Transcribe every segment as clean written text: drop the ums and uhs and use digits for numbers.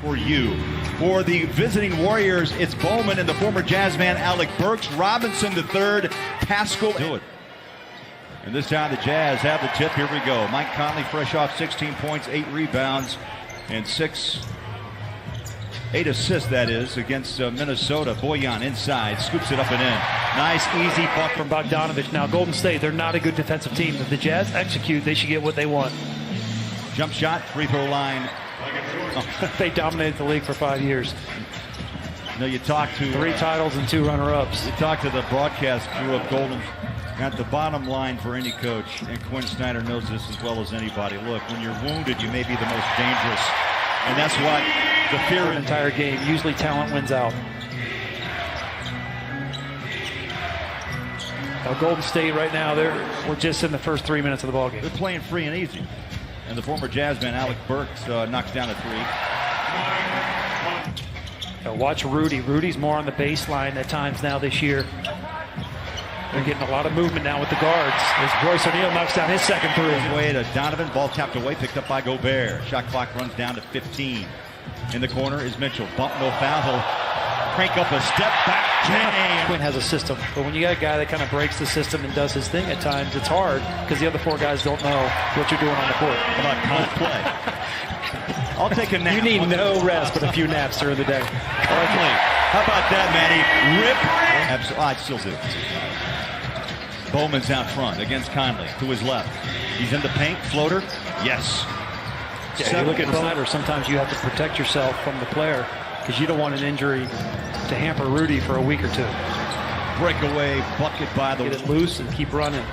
for you. For the visiting Warriors, it's Bowman and the former Jazz man Alec Burks. Robinson the third, Pascal. Do it. And this time the Jazz have the tip. Here we go. Mike Conley fresh off 16 points, 8 rebounds, and 8 assists, that is, against Minnesota. Bojan inside, scoops it up and in. Nice, easy buck from Bogdanovich. Now, Golden State, they're not a good defensive team. If the Jazz execute, they should get what they want. Jump shot, free throw line. They dominated the league for 5 years. No, you talk to 3 titles and 2 runner-ups. You talk to the broadcast crew of Golden. At the bottom line for any coach, and Quinn Snyder knows this as well as anybody. Look, when you're wounded, you may be the most dangerous, and that's what the fear. The entire game. Usually, talent wins out. Now, Golden State right now, we're just in the first 3 minutes of the ball game. They're playing free and easy. And the former Jazz man, Alec Burks, knocks down a 3. Now watch Rudy. Rudy's more on the baseline at times now this year. They're getting a lot of movement now with the guards. As Royce O'Neal knocks down his second 3. Way to Donovan, ball tapped away, picked up by Gobert. Shot clock runs down to 15. In the corner is Mitchell. Bump, no foul. He'll crank up a step back. Jam. Quinn has a system, but when you got a guy that kind of breaks the system and does his thing at times, it's hard because the other 4 guys don't know what you're doing on the court. How about punt play? I'll take a nap. You need no rest but a few naps during the day. How about that, Manny? Rip. Absolutely. I still do. Bowman's out front against Conley to his left. He's in the paint. Floater. Yes. Yeah, you look at Snyder, sometimes you have to protect yourself from the player because you don't want an injury to hamper Rudy for a week or 2. Breakaway bucket by the... Get it loose and keep running.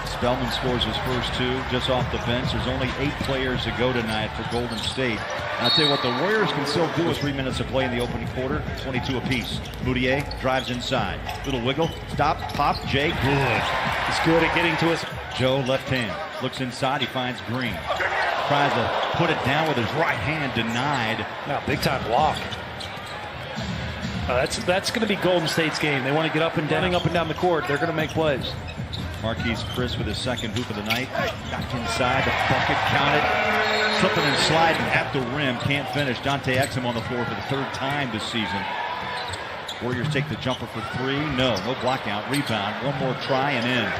Spellman scores his first 2 just off the bench. There's only 8 players to go tonight for Golden State. I'll tell you what, the Warriors can still do with 3 minutes of play in the opening quarter. 22 apiece. Moutier drives inside. Little wiggle. Stop. Pop. Jay. Good. He's good at getting to us. Joe, left hand. Looks inside. He finds Green. Tries to put it down with his right hand. Denied. Now, big time block. That's going to be Golden State's game. They want to get up and down the court. They're going to make plays. Marquise Chris with his second hoop of the night. Back inside, the bucket counted. Slipping and sliding at the rim. Can't finish. Dante Exum on the floor for the 3rd time this season. Warriors take the jumper for 3. No blockout. Rebound. One more try and in.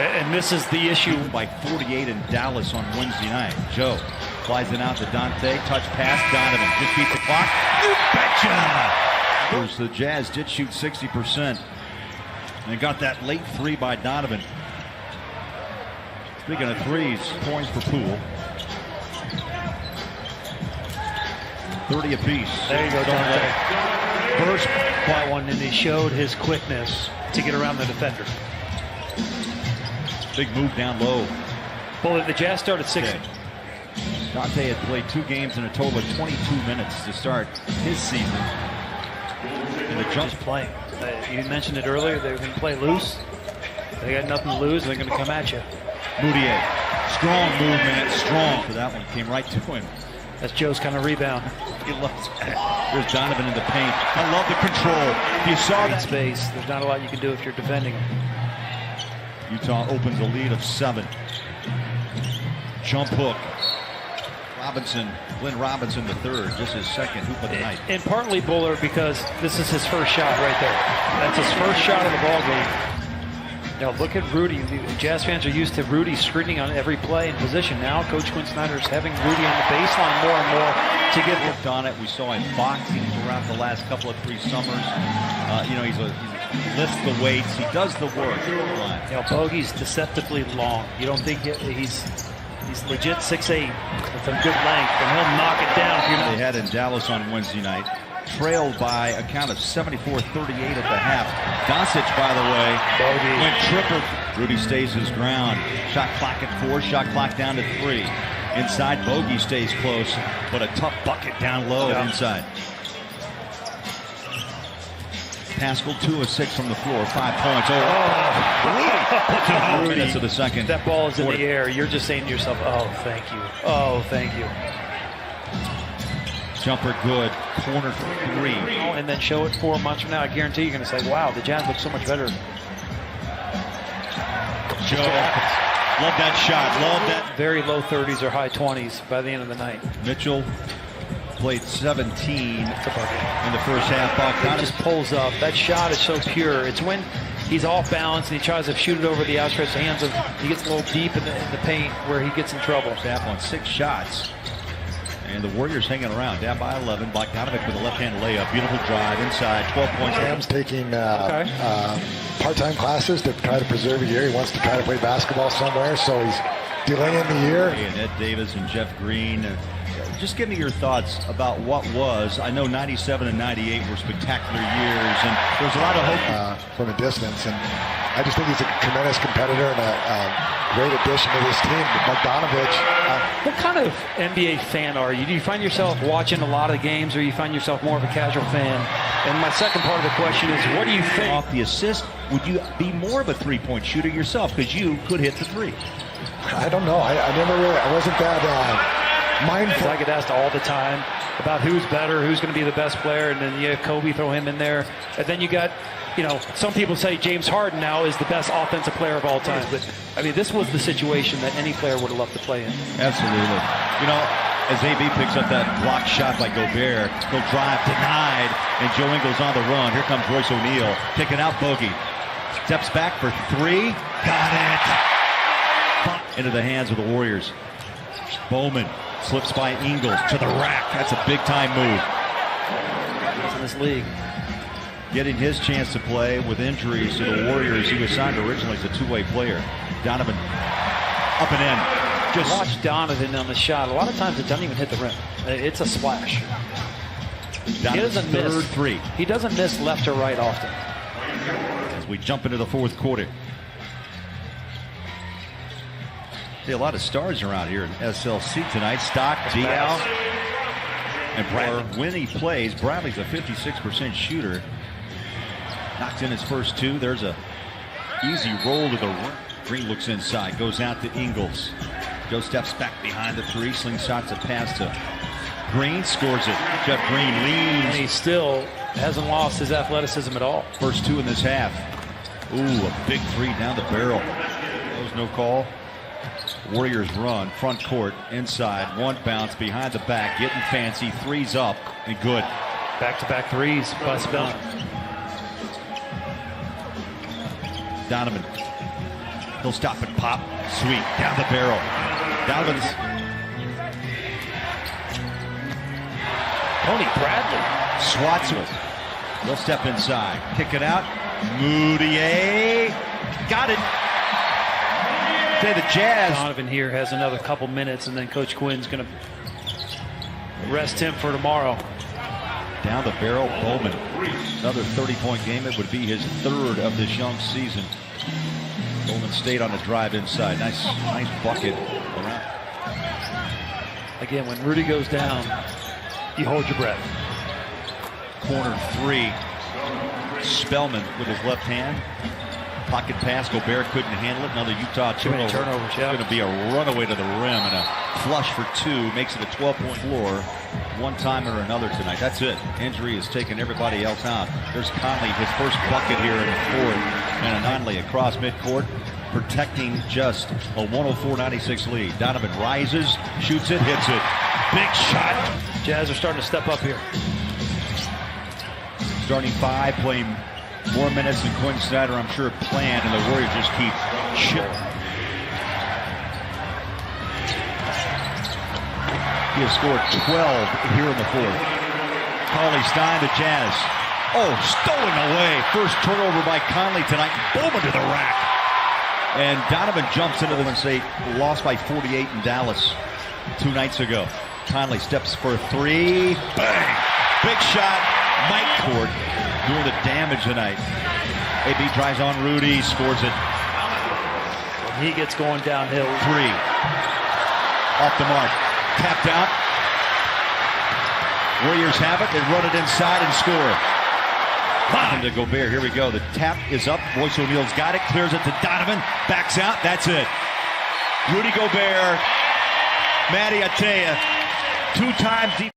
And this is the issue. By 48 in Dallas on Wednesday night. Joe flies it out to Dante. Touch pass. Donovan just beat the clock. You betcha! The Jazz did shoot 60%. And got that late 3 by Donovan. Speaking of 3s, points for Poole. 30 apiece. There you go, Dante. First that one, and he showed his quickness to get around the defender. Big move down low. Well, the Jazz started 6. Okay. Dante had played 2 games in a total of 22 minutes to start his season. And the jump playing. You mentioned it earlier. They're going to play loose. They got nothing to lose. They're going to come at you. Moutier. Strong movement. Strong. For that one. Came right to him. That's Joe's kind of rebound. He loves that. There's Donovan in the paint. I love the control. You saw that space. There's not a lot you can do if you're defending him. Utah opens a lead of 7. Jump hook. Glenn Robinson the third, just his second hoop of the night. And partly Buller because this is his first shot right there. That's his first shot of the ball game. Now look at Rudy. The Jazz fans are used to Rudy screening on every play and position. Now Coach Quinn Snyder is having Rudy on the baseline more and more to get worked on it. We saw him boxing throughout the last couple of 3 summers. He lifts the weights. He does the work. Bogey's deceptively long. You don't think he's legit 6'8", with some good length, and he'll knock it down. They had in Dallas on Wednesday night, trailed by a count of 74-38 at the half. Doncic, by the way, went triple. Rudy stays his ground. Shot clock at 4, shot clock down to 3. Inside, Bogey stays close, but a tough bucket down low inside. Pascal 2 of 6 from the floor, 5 points. Minutes of the second. That ball is in the air. You're just saying to yourself, "Oh, thank you. Oh, thank you." Jumper good. Corner 3. And then show it 4 months from now. I guarantee you're going to say, "Wow, the Jazz look so much better." Joe, love that shot. Love that. Very low 30s or high 20s by the end of the night. Mitchell played 17 in the first half. He just pulls up. That shot is so pure. It's when he's off balance and he tries to shoot it over the outstretched hands of. He gets a little deep in the paint where he gets in trouble. Half on 6 shots. And the Warriors hanging around, down by 11. Bogdanovic with a left-hand layup. Beautiful drive inside, 12 points. Sam's taking part-time classes to try to preserve a year. He wants to try to play basketball somewhere, so he's delaying the year. And Ed Davis and Jeff Green. Just give me your thoughts about what was. I know 97 and 98 were spectacular years, and there's a lot of hope. From a distance, and I just think he's a tremendous competitor and a great addition to this team. Bogdanovic. What kind of NBA fan are you? Do you find yourself watching a lot of games, or you find yourself more of a casual fan? And my second part of the question is, what do you think? Off the assist, would you be more of a three-point shooter yourself? Because you could hit the three. I don't know. I wasn't that mindful. I get asked all the time about who's better, who's going to be the best player, and then you have Kobe, throw him in there. And then you got, some people say James Harden now is the best offensive player of all time. But, this was the situation that any player would have loved to play in. Absolutely. As AB picks up that blocked shot by Gobert, he'll drive, denied, and Joe Ingles on the run. Here comes Royce O'Neal, kicking out Bogey. Steps back for 3. Got it. Into the hands of the Warriors. Bowman slips by Ingles to the rack. That's a big-time move. In this league. Getting his chance to play with injuries to the Warriors. He was signed originally as a two-way player. Donovan up and in. Just watch Donovan on the shot. A lot of times it doesn't even hit the rim. It's a splash. Donovan's third three. He doesn't miss left or right often. As we jump into the fourth quarter. See a lot of stars around here in SLC tonight. Stock, Diaw, and Bradley. When he plays, Bradley's a 56% shooter. Knocks in his first 2. There's a easy roll to the rim. Green looks inside, goes out to Ingles. Joe steps back behind the 3, slingshots a pass to Green, scores it. Jeff Green leads. And he still hasn't lost his athleticism at all. First 2 in this half. Ooh, a big 3 down the barrel. There was no call. Warriors run, front court, inside, 1 bounce, behind the back, getting fancy, 3's up, and good. Back-to-back 3s by Spellman. Donovan. He'll stop and pop. Sweet. Down the barrel. Donovan's. Tony Bradley. Swats him. He'll step inside. Kick it out. Moutier. Got it. Okay, the Jazz. Donovan here has another couple minutes, and then Coach Quinn's going to rest him for tomorrow. Down the barrel, Bowman. Another 30-point game. It would be his 3rd of this young season. Bowman stayed on the drive inside. Nice bucket around. Again, when Rudy goes down, you hold your breath. Corner 3. Spellman with his left hand. Pocket pass. Gobert couldn't handle it. Another Utah turnover. Turnovers, yeah. It's going to be a runaway to the rim and a flush for 2. Makes it a 12-point floor. One time or another tonight. That's it. Injury has taken everybody else out. There's Conley, his first bucket here in the 4th. And Conley across midcourt, protecting just a 104-96 lead. Donovan rises, shoots it, hits it. Big shot. Jazz are starting to step up here. Starting 5, playing more minutes than Quinn Snyder, I'm sure, planned, and the Warriors just keep chipping. He has scored 12 here in the 4th. Cauley-Stein, the Jazz. Oh, stolen away. First turnover by Conley tonight. Bowman to the rack. And Donovan jumps into them and say, lost by 48 in Dallas 2 nights ago. Conley steps for 3. Bang! Big shot. Mike Court doing the damage tonight. AB drives on Rudy, scores it. He gets going downhill. 3. Off the mark. Tapped out. Warriors have it. They run it inside and score. To Gobert. Here we go. The tap is up. Royce O'Neal's got it. Clears it to Donovan. Backs out. That's it. Rudy Gobert. Matty, I tell you, 2 times.